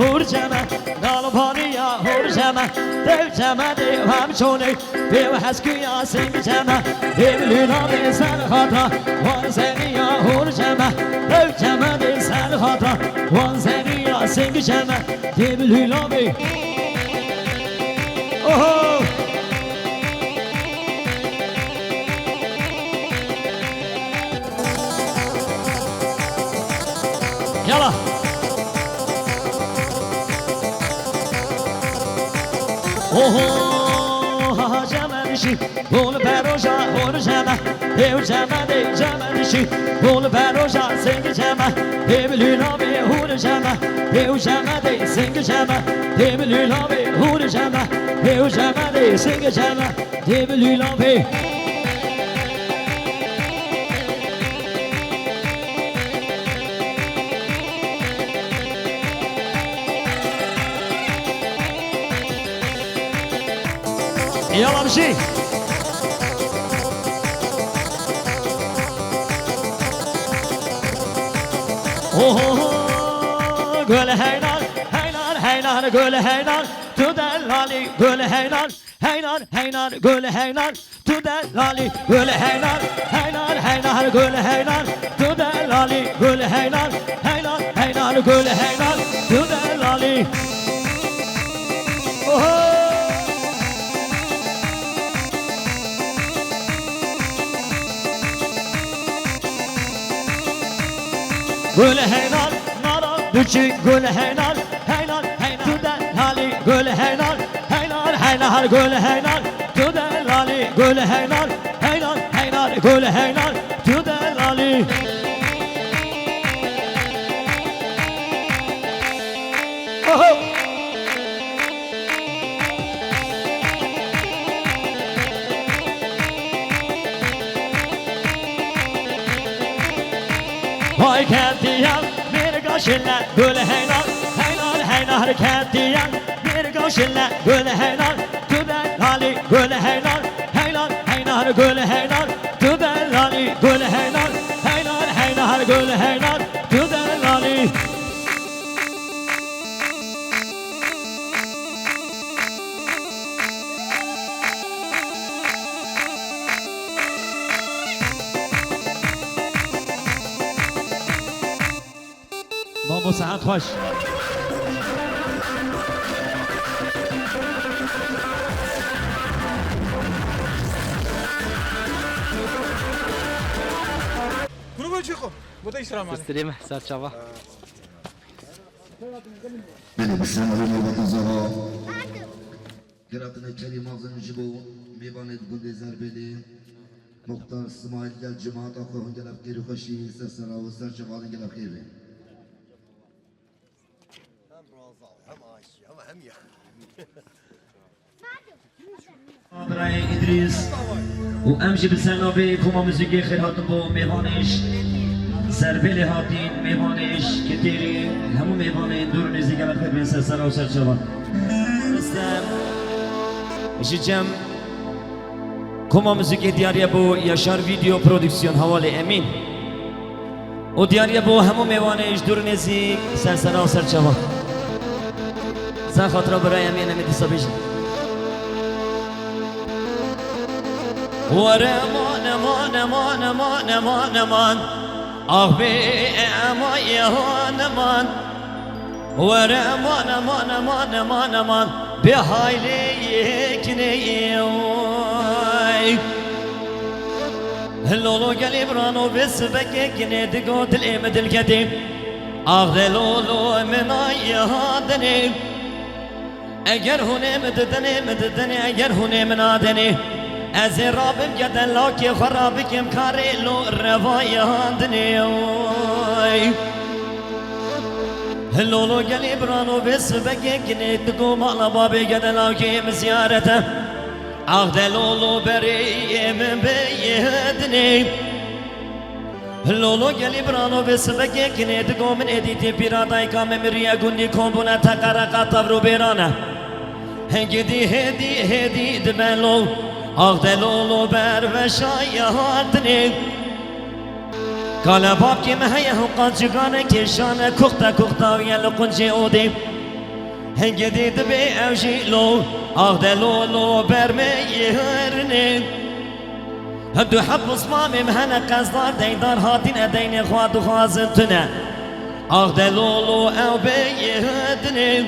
هرجمه نالبانیا هرجمه دلجمه دیوام چونه دیو هسکیا سنگجمه دیو لیلا دی سر خاطا وان زنیا هرجمه دلجمه دی سر خاطا وان زنیا سنگجمه دیو لیلا دی يلا اوه جمالشی بول پروژا هر جمع دیو جمع دی جمالشی بول پروژا سنگ جمع دیو لیلا به هر جمع دیو جمع دی سنگ جمع دیو لیلا به هر جمع دیو جمع دی سنگ جمع دیو لیلا به يلا امشي قول هينار هينار هينار قول هينار تدلالي قول هينار هينار هينار قول هينار تدلالي قول هينار هينار هينار قول هينار تدلالي قول هينار هينار هينار قول هينار تدلالي قول هينار نارا بچی قول هينار هينار هينار تدلالي قول هينار هينار هينار قول هينار تدلالي قول هينار هينار هينار قول هينار تدلالي هاي كاتيان ميرقا شلا قول هينار هينار هينار كاتيان ميرقا شلا قول هينار تدلالي قول هينار هينار هينار قول هينار تدلالي قول هينار هينار هينار قول هينار تدلالي بابا ساعت خوش Bunu böyle çıkın. Bu da işram hani. Göstereyim saat çava. Benim İslam'ın yolunda Geratına kerim ağzını jibo Mevanet Gundezer Beli Muhtar İsmail gel cemaat akıhın gelap geri hoşi Sesler avuzlar cevadın gelap geri برای ادریس و امشی بسنابه کما موسیقی خیر هاتون با میوانش سربیل هاتین میوانش که تیری همون میوانه دور نیزی که بخیر بین سر و سر شوان استم ایشی جم کما موسیقی دیاریه با یاشار ویدیو پرودکسیون حوال امین و دیاریه با همون میوانش دور نیزی سر و سر شوان سن خاطر برای امین امیدی سابیشن ورمان مان مان مان مان مان آه بی امایهان مان ورمان مان مان مان مان به حالی کنی لولو گلی برانو بس بکی کنی دگو دل ام دل کدی آه لولو من آیهادنی اگر هونه مددنی اگر هونه منادنی از رابم گدن لاکی خرابی کم کاری لو روای هاندنی لولو گلی برانو بس بگی گنی دگو مالا بابی گدن لاکی مزیارته آخ لولو بریم بیدنی لولو گلی برانو بس بگی گنی دگو من ادیتی پیرادای کام مریا گندی کمبونه تقرقا تبرو بیرانه هنگی هدی دبلو آخ دلولو بر و شایهاتنی قال بابكي ما هي قنجقانة كشانة كختا ويا لقنجي أودي هنجديد بي أوجي لو أغدلو لو برمي يهرني هدو حب صمامي مهنا قصدار ديدار هاتين أدين خوات وخازنتنا أغدلو لو أو بي يهدني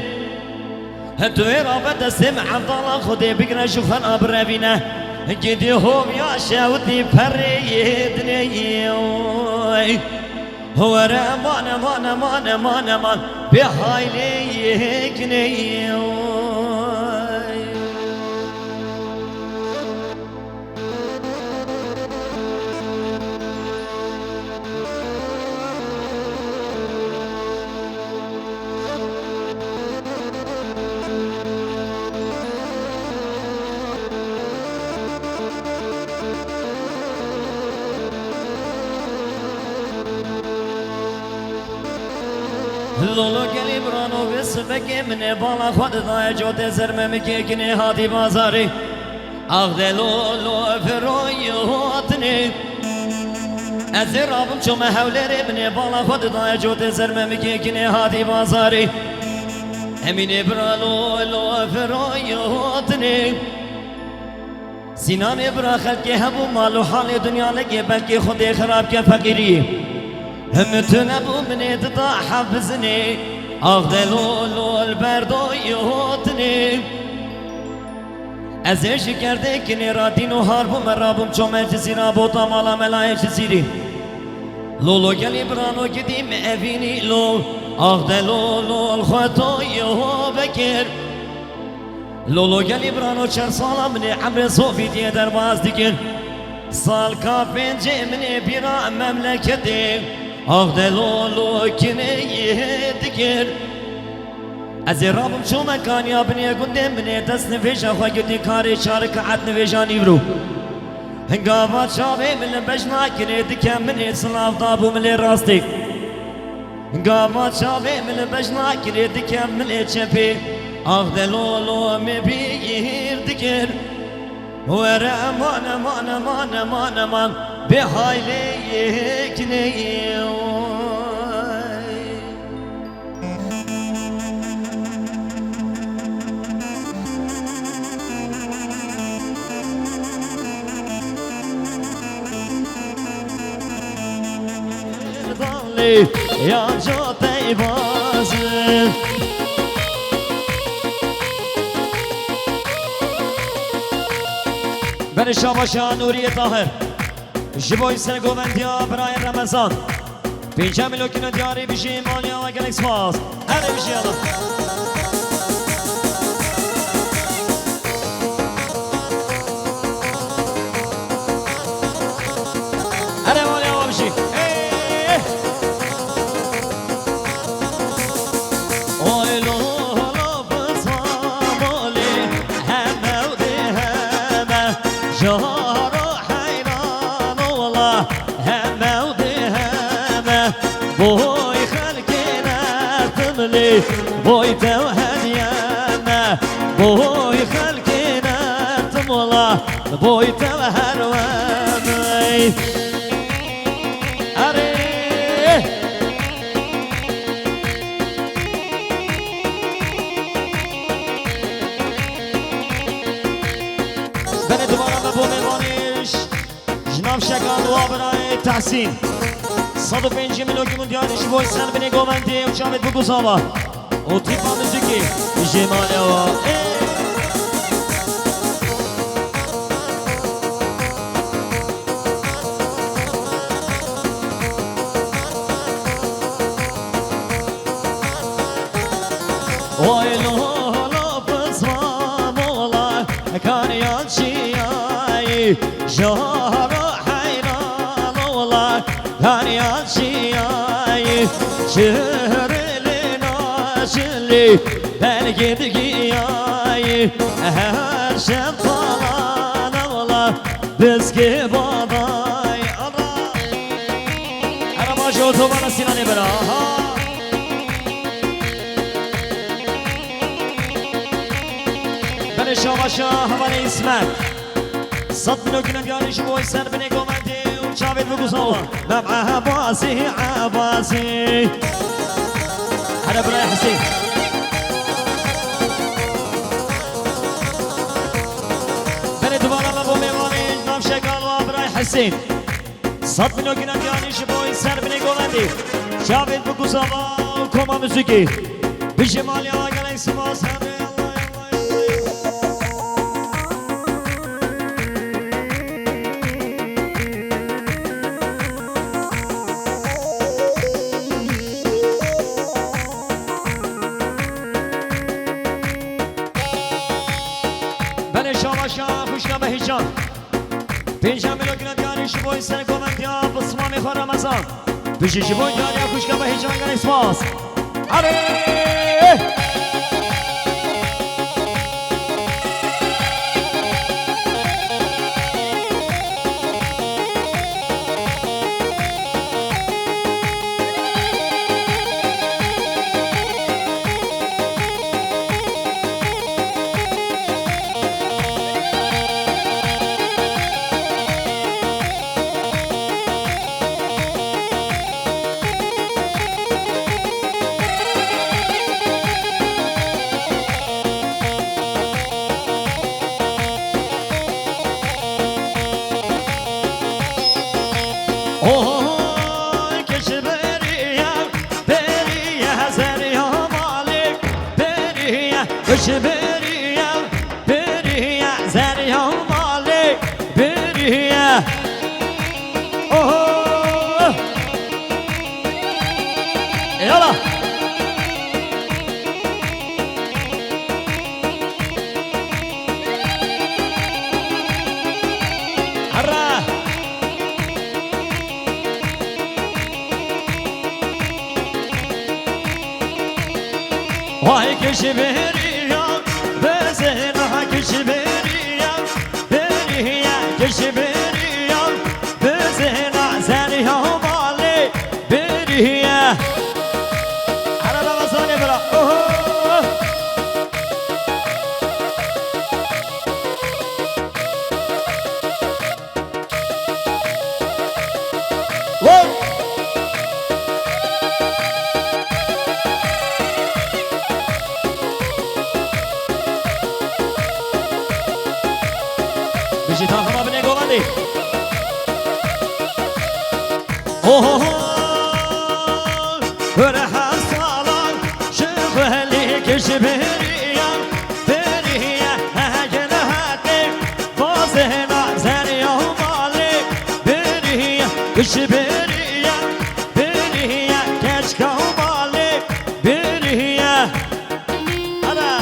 هدو إرابة سمع عبدالله خدي بقنا شوفان أبرابينا جدي هم يا شاوتي فريدني هو رمان بحايلي يهكني لولو گلی برانو بس بگی من بالا خود دای جو تزرم مکی کنی هاتی بازاری آخ لولو فروی هاتنی از رابم چوم حولری من بالا خود دای جو تزرم مکی کنی هاتی بازاری امین برا لولو فروی هاتنی سینام برا خلقی هبو مالو حال دنیا لگی بلکه خودی خراب که فقیری هم تنبو من تطا حفظني أغدلو البردو يهوتني ازش کردك نرادين وهاربو مرابو چومل جزيرا بوتا مالا ملاي جزيري لولو قلي برانو قديم أفيني لو أغدلو الخوتو يهو بكر لولو قلي برانو چر سالا من عمر صوفي دي درباز ديكر سال كافين جي من بيرا مملكتي أغدلو كني يهدكر از رابم شو مكان يا بني قدام بني تصنفيش أخوة قدي كاري شارك عد نفيشاني برو هنقافات شابي من بجنا كني دكام مني صلاف ضابو من راستي هنقافات شابي من بجنا كني دكام مني شبي أغدلو مبي يهدكر ورا مان بحايلي يهكني يا جوتي بازل بن شاباشا نوری طاهر جبوی سرگووندیا برای رمضان 5 میلیون دیاری بشی مالیا و گلکس فاز هره بشی الله هره مالیا و بشی بوي خلقنا تملي بوي توهديانا بوي خلقنا تملا بوي توهرواني أري بني دوباره ببو میوانیش جناب شکان وابرای تحسین 105 میلیون دیارش بوی سن بنی گومنتی و شامت بگو ساوا و تیپا موسیقی جماله و وای لولا بزما مولا کان یانچی آی جهارا حیران مولا کان یانچی آی شهرلی ناشلی بلگی دگی آی هر شب طالان مولا بزگی بابای الله انا ماجو تو بنا سینانی برا شاباشا حوالی اسمت 100 میلیون دیارش بوی سر بنی گومنتی شافت بقصوة مع عباسي عباسي هلا براي حسين بني دوباره لبو میوانی نام شکال و براي حسين صد مليون گیرم یعنی شبوی سر بنی گولندی شافت بقصوة كوما موسيقي بجمال يا قلعي سماس هذا هیچان پنجم ملوکن دیاری شبوی سر کومنتیا بسمامی خور رمضان بشی شبوی دیاری خوشگاه به هیچان گره اسماس آره بريا بريا زريا مالي بريا اوه يلا هرا واي كشبري كشبريا بريا كشبريا بزنا زريا مالي بريا على رمضان برا بيجي تاخذ ابن جولندي اوه فرح صالح شغلي كشبريا بريا هاجنهاتي فازنا زريا مالي بريا كشبريا بريا كشكا مالي بريا هذا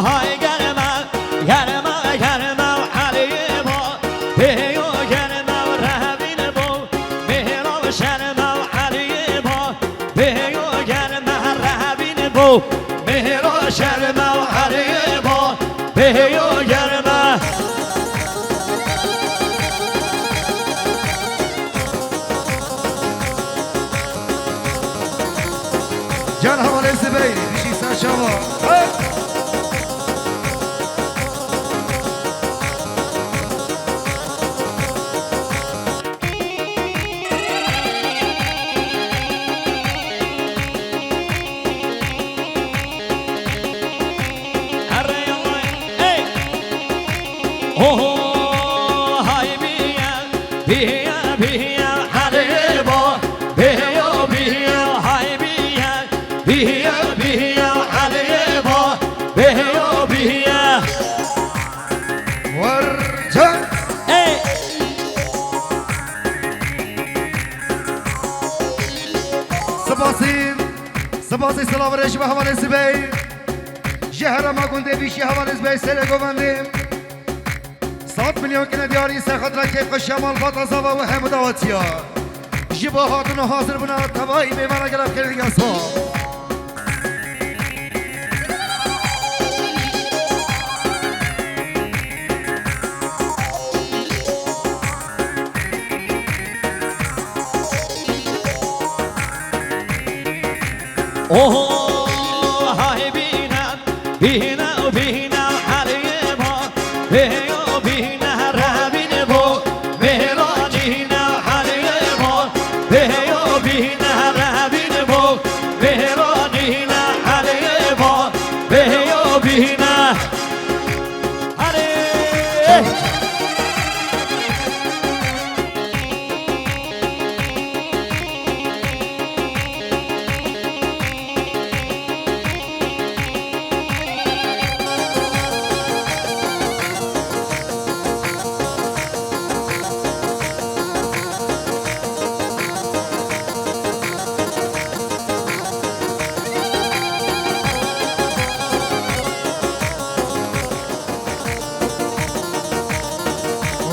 هاي قلمه قلمه قلمه وحليبه بيو قلمه ورهبين بو بيرو شلمه وحليبه بيو قلمه رهبين بو بيرو شلمه وحليبه بيو قلمه جان حواله زبیری بیشی ساشاوا اوه های بیا بیا بیا حلیبا بیا بیا های بیا بیا بیا حلیبا بیا بیا ورجع ای سپاسی سلام رشی به حوال زبی جهر ما گنده بیشی حوال زبی سر گوندیم 100 میلیون کنه دیاری سرخط را کیف شمال فاتازا و هم دعوتیا جبا هاتون حاضر بنا تبایی میمانا گرم کردی اصلا اوه های بینا بینا بینا حلیبا بیا بینا ربین بو مهرانینا حلیبا بیا بینا ربین بو مهرانینا حلیبا بیا بینا حلیبا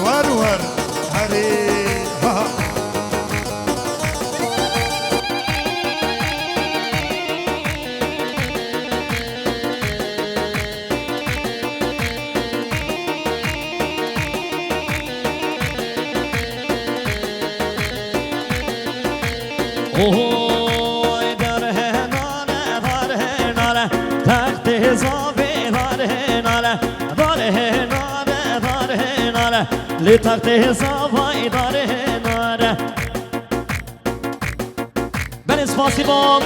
ور هری ها اوه داره ناله تخت زاوی داره ناله لی تخت زاوی داره ناله بنز فاسیبان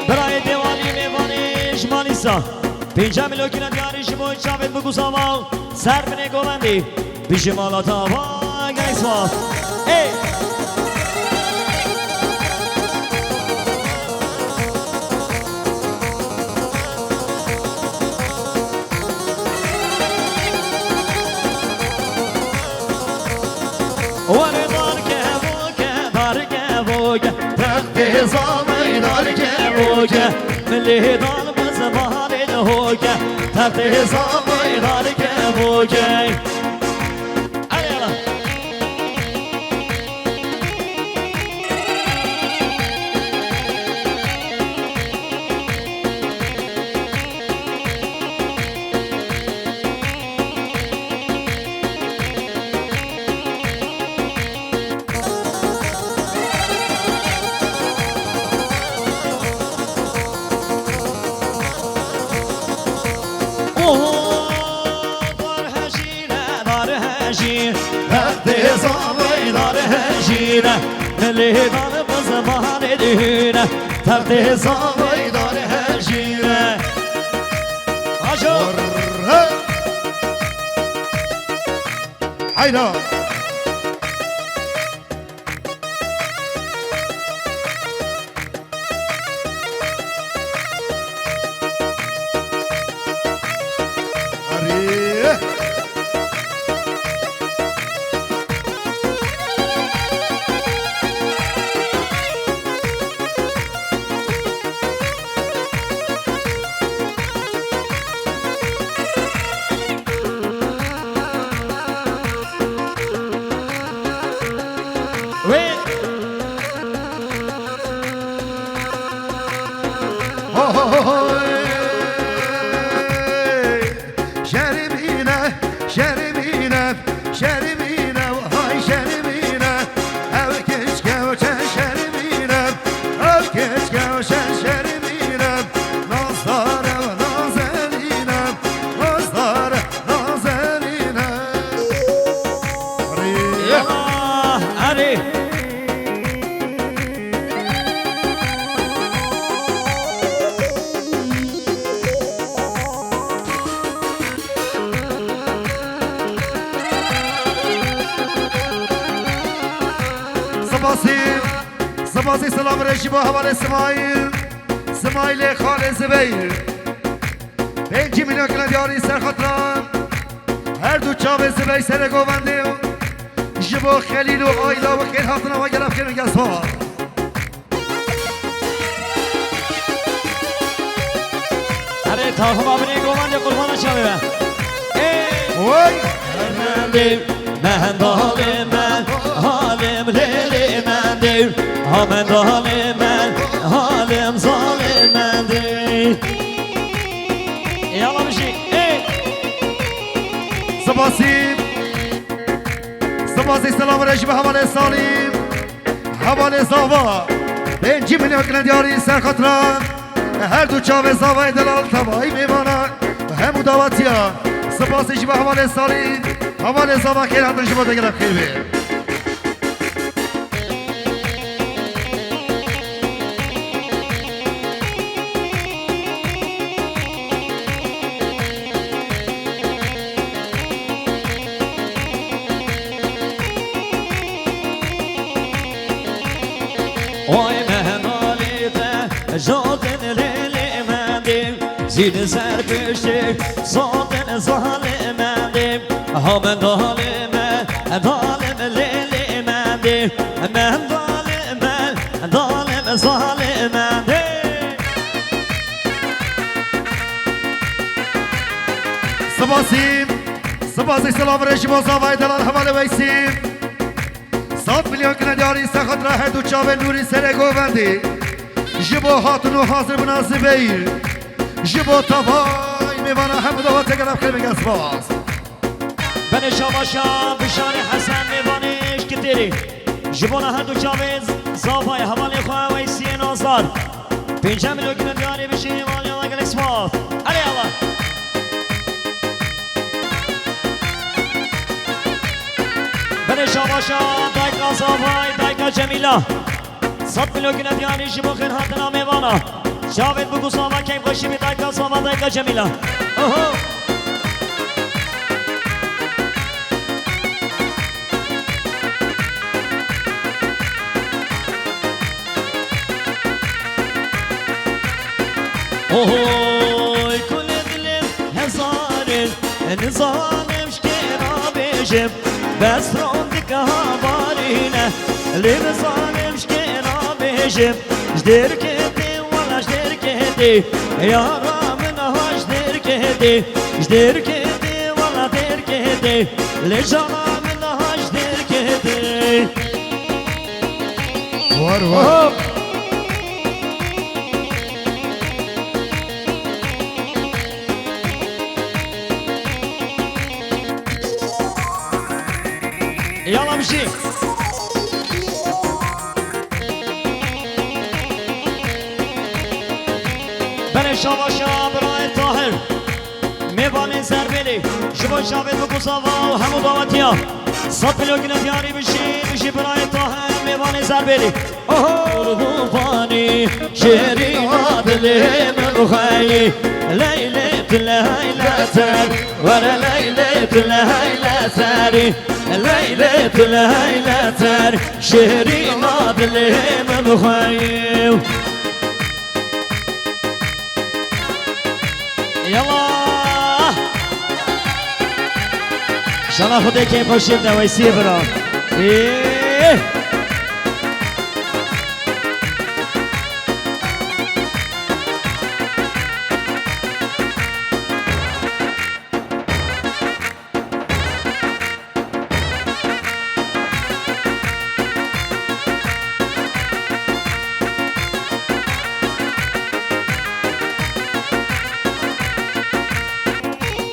برای دیوالی میوانیش مالیسا 5 میلیون کیلو دیاریش باید شاید بگو ساوا سر بینه گوندی بیش مالا تا وای گیس واس ای واره دار که بوگه تخت زامی دار که بوگه ملی دار بز بحر هوگه تخت زامی دار که بوگه ملی دار بز بحر دونه تخت زامی دار هجیره آجو حیدا سپاسی سلام رشی با حوال اسماعیل خالد زبیر 5 میلیون کلا دیاری سرخطران هر دو چاوه زبیر سر گوونده جبو خلیل و آیلا و خیل هاتنا و گرف کنو گسوار اره تا هم آبنی گوونده قربان شاوه وای من داله من حالم لیلی من دیر من داله من حالم ظالم من دیر یالا بشی سپاسی سلام رشی به حوال سالیم حوال زاوا 5 میلیون کلا دیاری سرخطران هر دو چاوه زاوای دلال تبایی میمانن همو دعوتی ها سپاسش به حوال سالیم حوال زاوا خیلی حتن شما دگرم خیلی بیر Oy mehnalite jodin lili mendim Zid serpiştik zaten zalimendim Hamen dalime dalim lili mendim Men dalim zalimendim سپاسی سلام رشی با زاوای دلال حوال ویسیم 100 میلیون کلا دیاری سخت راه دو چاوه نوری سر گووندی جبو هاتونو حاضر مناسبه جبو تاوای میوانا همه دوات گرم خیلی بگه سپاس Ben şabaşa bişari Hasan mevaniş gitiri Jibona hadu çavez Zavay havale khoa ve isiyen azar 5 milyon kilo diyari bir şey var yola gel ispat Hadi Allah Ben şabaşa dayka zavay dayka cemila 100 milyon kilo diyari jibokhin hatına mevana Çavez bu kusava keyf başı bir dayka zava dayka cemila Oho Oy kulüblim hezarin Nizalim şkera bejim Besron dika havarine Lim zalim şkera bejim Jder kedi wala jder kedi Yaramın ha jder kedi Jder kedi wala der kedi Le jaramın ha jder kedi var Yalla bir şey. Ben şavaşa Brian Tahir. Mevane zerbeli. Şuba şavet bu kusava hamu davatiya. 100 milyon kilo diyari bir şey Brian Tahir. Mevane zerbeli. Oho bufani şerin adlim mukhayi. Leylet leyleter ve leylet leyleter ليلة ليلة شهري مظلم مخيم يلا ان شاء الله خدي كيف وشيبنا ويسيبنا ايه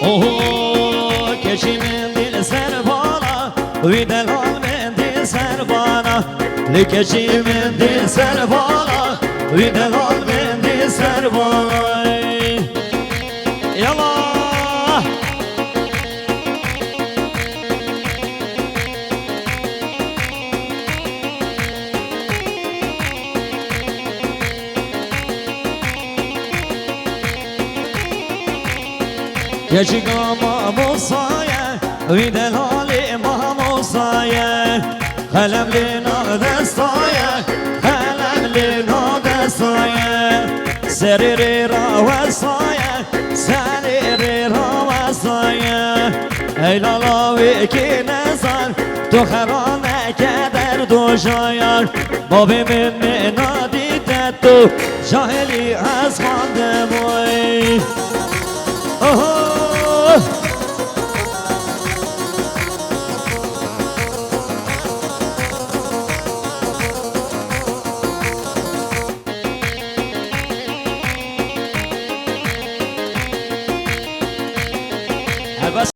Oh, keçimin dil ser bana, videlan men dil ser bana. Le keçimin dil ser bana, videlan men dil ser bana. Yalla. Keçi gama musaya, videl hali ma musaya, kalemli na desta سريري راوسايا سريري راوسايا ای لالاوی که نزن تو خرانه کدر دو شایر بابی من ندیده تو جاهلی از خانده موی